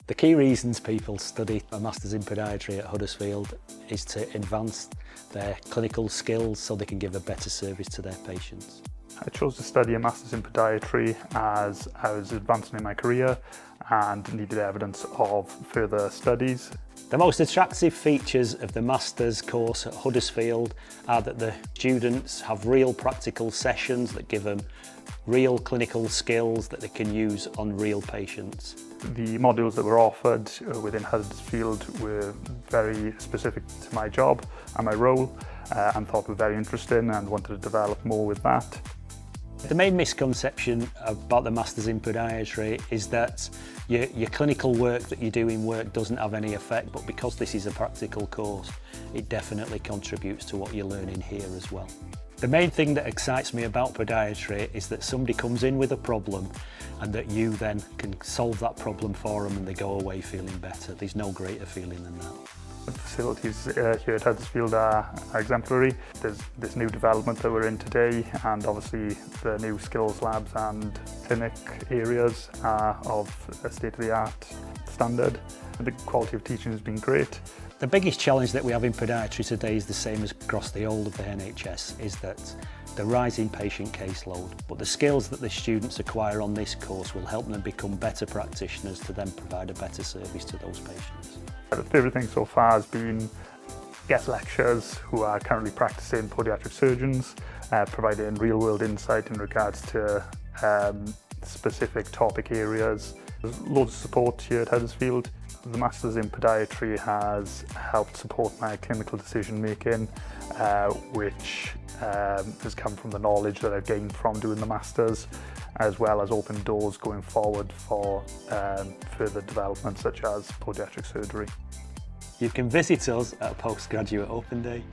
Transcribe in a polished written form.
The key reasons people study a Masters in Podiatry at Huddersfield is to advance their clinical skills so they can give a better service to their patients. I chose to study a Masters in Podiatry as I was advancing in my career and needed evidence of further studies. The most attractive features of the Masters course at Huddersfield are that the students have real practical sessions that give them real clinical skills that they can use on real patients. The modules that were offered within Huddersfield were very specific to my job and my role and thought were very interesting and wanted to develop more with that. The main misconception about the Masters in Podiatry is that your clinical work that you do in work doesn't have any effect, but because this is a practical course, it definitely contributes to what you're learning here as well. The main thing that excites me about podiatry is that somebody comes in with a problem and that you then can solve that problem for them and they go away feeling better. There's no greater feeling than that. The facilities here at Huddersfield are exemplary. There's this new development that we're in today, and obviously the new skills labs and clinic areas are of a state-of-the-art standard. The quality of teaching has been great. The biggest challenge that we have in podiatry today is the same as across the whole of the NHS, is that the rising patient caseload, but the skills that the students acquire on this course will help them become better practitioners to then provide a better service to those patients. The favourite thing so far has been guest lecturers who are currently practicing podiatric surgeons, providing real-world insight in regards to specific topic areas. There's loads of support here at Huddersfield. The Masters in Podiatry has helped support my clinical decision making, which has come from the knowledge that I've gained from doing the Masters, as well as open doors going forward for further developments such as podiatric surgery. You can visit us at a postgraduate open day.